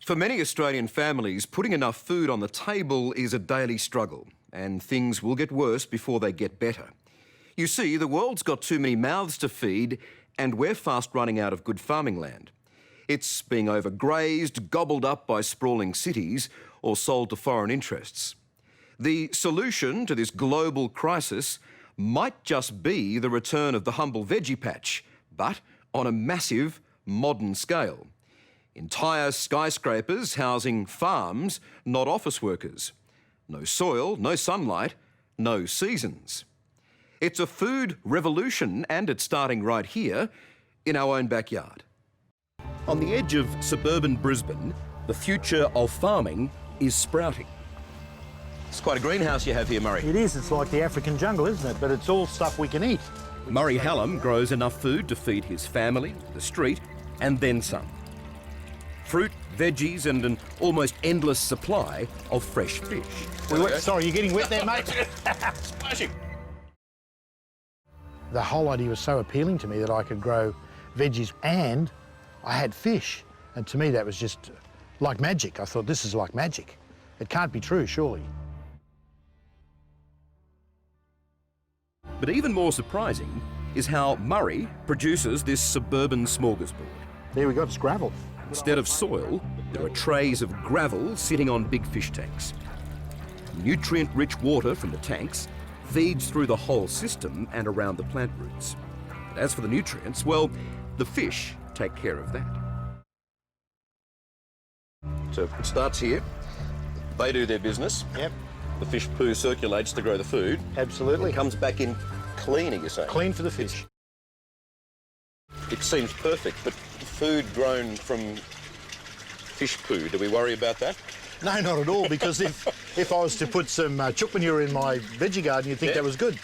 For many Australian families, putting enough food on the table is a daily struggle, and things will get worse before they get better. You see, the world's got too many mouths to feed, and we're fast running out of good farming land. It's being over-grazed, gobbled up by sprawling cities, or sold to foreign interests. The solution to this global crisis might just be the return of the humble veggie patch, but on a massive, modern scale. Entire skyscrapers housing farms, not office workers. No soil, no sunlight, no seasons. It's a food revolution, and it's starting right here in our own backyard. On the edge of suburban Brisbane, the future of farming is sprouting. It's quite a greenhouse you have here, Murray. It is. It's like the African jungle, isn't it? But it's all stuff we can eat. Murray Hallam grows enough food to feed his family, the street, and then some. Fruit, veggies, and an almost endless supply of fresh fish. Sorry, you're getting wet there, mate. Splashing. The whole idea was so appealing to me that I could grow veggies and I had fish. And to me, that was just like magic. I thought, this is like magic. It can't be true, surely. But even more surprising is how Murray produces this suburban smorgasbord. There we go, it's gravel. Instead of soil, there are trays of gravel sitting on big fish tanks. Nutrient-rich water from the tanks feeds through the whole system and around the plant roots. But as for the nutrients, well, the fish take care of that. So it starts here. They do their business. Yep. The fish poo circulates to grow the food. Absolutely. It comes back in clean, you're saying? Clean for the fish. It seems perfect, but food grown from fish poo, do we worry about that? No, not at all, because if I was to put some chook manure in my veggie garden, you'd think that was good.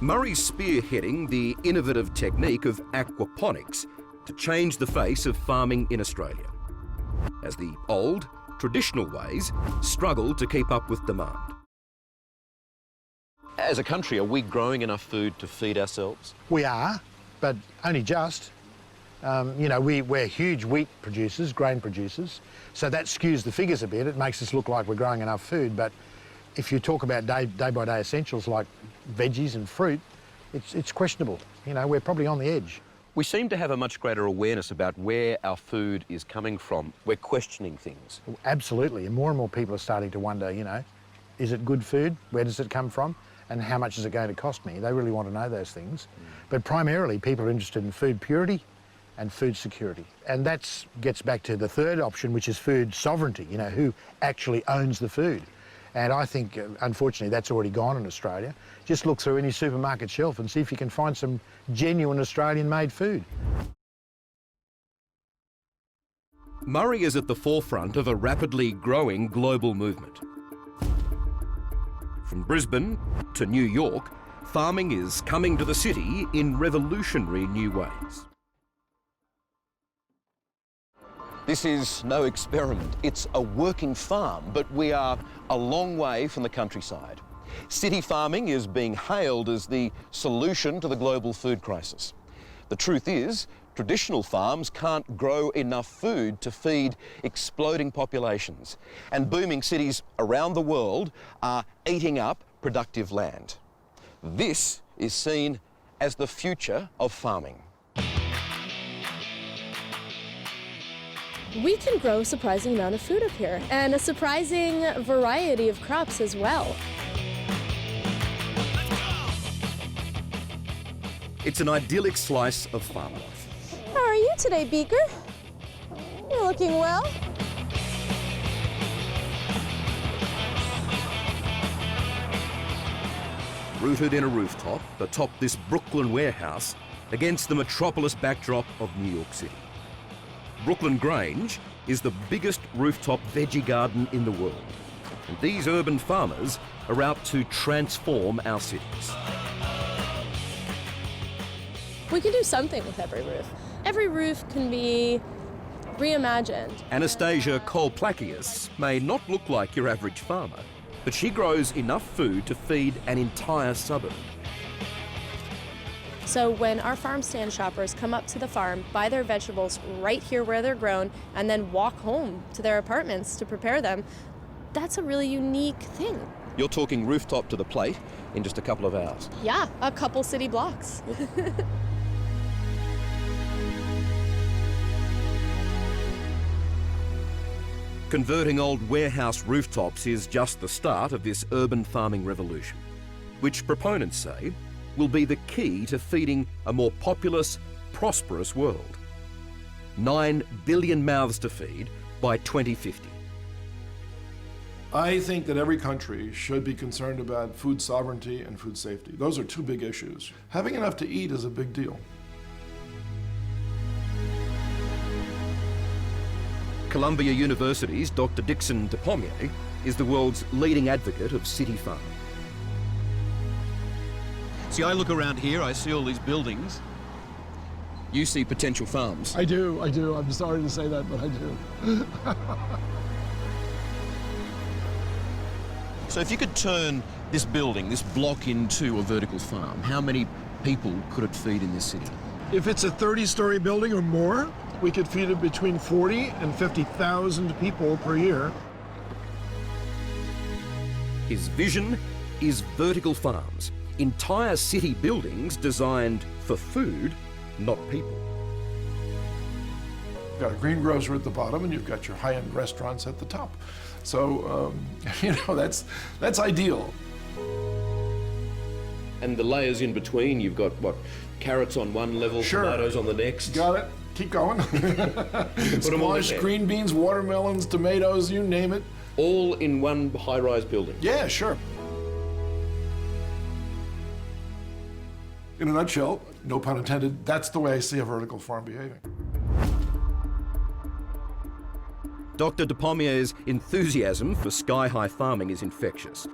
Murray's spearheading the innovative technique of aquaponics to change the face of farming in Australia, as the old, traditional ways struggle to keep up with demand. As a country, are we growing enough food to feed ourselves? We are, but only just. You know, we're huge wheat producers, grain producers, so that skews the figures a bit. It makes us look like we're growing enough food, but if you talk about day-by-day essentials like veggies and fruit, it's questionable. You know, we're probably on the edge. We seem to have a much greater awareness about where our food is coming from. We're questioning things. Absolutely, and more people are starting to wonder, you know, is it good food? Where does it come from? And how much is it going to cost me? They really want to know those things. But primarily, people are interested in food purity and food security. And that gets back to the third option, which is food sovereignty, you know, who actually owns the food. And I think, unfortunately, that's already gone in Australia. Just look through any supermarket shelf and see if you can find some genuine Australian-made food. Murray is at the forefront of a rapidly growing global movement. From Brisbane to New York, farming is coming to the city in revolutionary new ways. This is no experiment. It's a working farm, but we are a long way from the countryside. City farming is being hailed as the solution to the global food crisis. The truth is, traditional farms can't grow enough food to feed exploding populations, and booming cities around the world are eating up productive land. This is seen as the future of farming. We can grow a surprising amount of food up here, and a surprising variety of crops as well. It's an idyllic slice of farm life. How are you today, Beaker? You're looking well. Rooted in a rooftop atop this Brooklyn warehouse against the metropolis backdrop of New York City. Brooklyn Grange is the biggest rooftop veggie garden in the world. And these urban farmers are out to transform our cities. We can do something with every roof. Every roof can be reimagined. Anastasia Kolplakius may not look like your average farmer, but she grows enough food to feed an entire suburb. So when our farm stand shoppers come up to the farm, buy their vegetables right here where they're grown, and then walk home to their apartments to prepare them, that's a really unique thing. You're talking rooftop to the plate in just a couple of hours. Yeah, a couple city blocks. Converting old warehouse rooftops is just the start of this urban farming revolution, which proponents say will be the key to feeding a more populous, prosperous world. 9 billion mouths to feed by 2050. I think that every country should be concerned about food sovereignty and food safety. Those are two big issues. Having enough to eat is a big deal. Columbia University's Dr. Dixon DePommier is the world's leading advocate of city farming. See, I look around here, I see all these buildings. You see potential farms. I do. I'm sorry to say that, but I do. So if you could turn this building, this block, into a vertical farm, how many people could it feed in this city? If it's a 30-story building or more, we could feed it between 40 and 50,000 people per year. His vision is vertical farms, entire city buildings designed for food, not people. You've got a greengrocer at the bottom, and you've got your high-end restaurants at the top. So, that's ideal. And the layers in between, you've got, what, carrots on one level, Sure. tomatoes on the next? Got it. Keep going. Squash, green beans, watermelons, tomatoes, you name it. All in one high-rise building? Yeah, sure. In a nutshell, no pun intended, that's the way I see a vertical farm behaving. Dr. DePommier's enthusiasm for sky-high farming is infectious,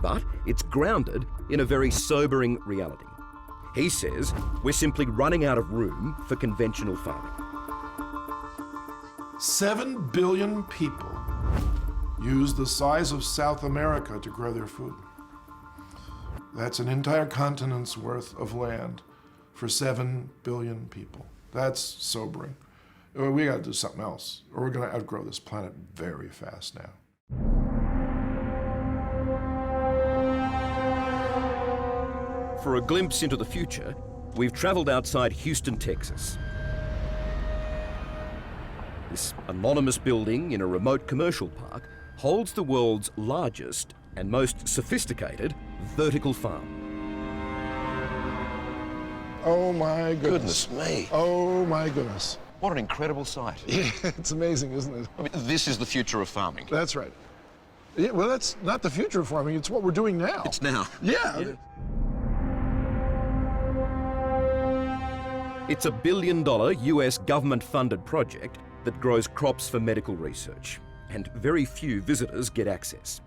but it's grounded in a very sobering reality. He says we're simply running out of room for conventional farming. 7 billion people use the size of South America to grow their food. That's an entire continent's worth of land for 7 billion people. That's sobering. We gotta do something else, or we're gonna outgrow this planet very fast now. For a glimpse into the future, we've travelled outside Houston, Texas. This anonymous building in a remote commercial park holds the world's largest and most sophisticated vertical farm. Oh my goodness. Goodness me. Oh my goodness. What an incredible sight. Yeah, it's amazing, isn't it? I mean, this is the future of farming. That's right. Yeah, well, that's not the future of farming, it's what we're doing now. It's now. Yeah. It's a $1 billion US government-funded project that grows crops for medical research, and very few visitors get access.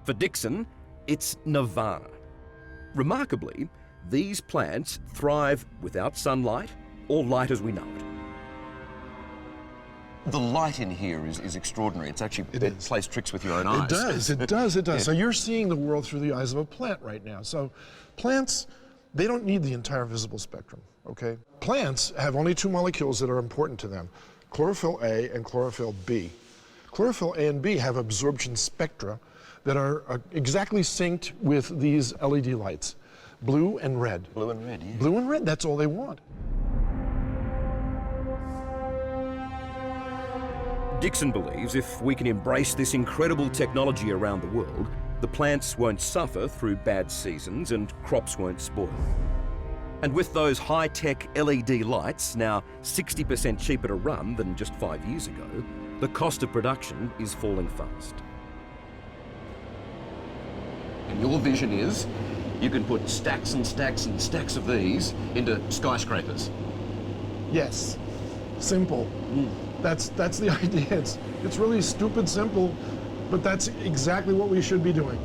For Dixon, it's nirvana. Remarkably, these plants thrive without sunlight or light as we know it. The light in here is extraordinary. It's actually, it plays tricks with your own eyes. It does. Yeah. So you're seeing the world through the eyes of a plant right now. So plants, they don't need the entire visible spectrum, okay? Plants have only 2 molecules that are important to them, chlorophyll A and chlorophyll B. Chlorophyll A and B have absorption spectra that are exactly synced with these LED lights, blue and red. Blue and red, yeah. Blue and red, that's all they want. Dixon believes if we can embrace this incredible technology around the world, the plants won't suffer through bad seasons and crops won't spoil. And with those high-tech LED lights now 60% cheaper to run than just 5 years ago, the cost of production is falling fast. And your vision is you can put stacks and stacks and stacks of these into skyscrapers. Yes, simple. That's the idea. It's really stupid simple, but that's exactly what we should be doing.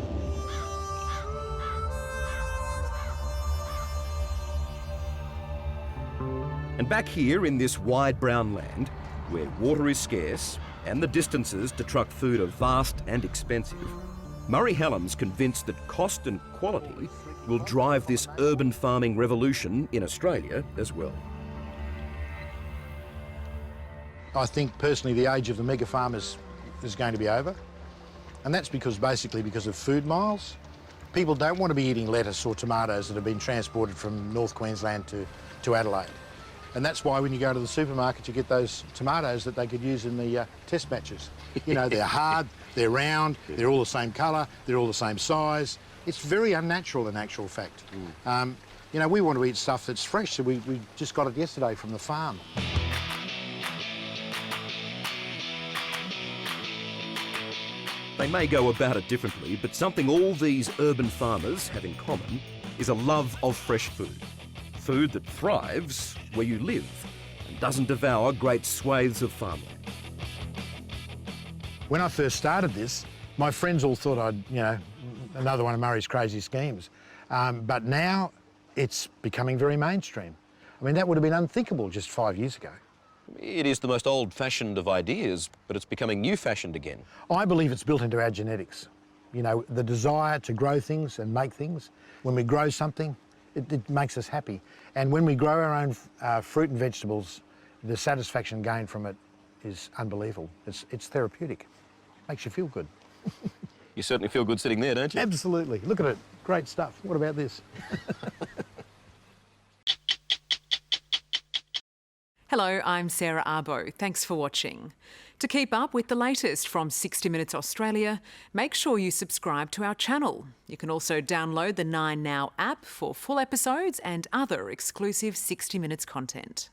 And back here in this wide brown land, where water is scarce and the distances to truck food are vast and expensive, Murray Hallam's convinced that cost and quality will drive this urban farming revolution in Australia as well. I think personally the age of the mega farmers is going to be over. And that's basically because of food miles. People don't want to be eating lettuce or tomatoes that have been transported from North Queensland to Adelaide. And that's why when you go to the supermarket, you get those tomatoes that they could use in the test matches. You know, they're hard, they're round, they're all the same colour, they're all the same size. It's very unnatural in actual fact. You know, we want to eat stuff that's fresh, so we just got it yesterday from the farm. They may go about it differently, but something all these urban farmers have in common is a love of fresh food. Food that thrives where you live and doesn't devour great swathes of farmland. When I first started this, my friends all thought I'd, you know, another one of Murray's crazy schemes. But now it's becoming very mainstream. I mean, that would have been unthinkable just 5 years ago. It is the most old-fashioned of ideas, but it's becoming new-fashioned again. I believe it's built into our genetics. You know, the desire to grow things and make things. When we grow something, it makes us happy. And when we grow our own fruit and vegetables, the satisfaction gained from it is unbelievable. It's therapeutic. Makes you feel good. You certainly feel good sitting there, don't you? Absolutely. Look at it. Great stuff. What about this? Hello, I'm Sarah Abo. Thanks for watching. To keep up with the latest from 60 Minutes Australia, make sure you subscribe to our channel. You can also download the 9Now app for full episodes and other exclusive 60 Minutes content.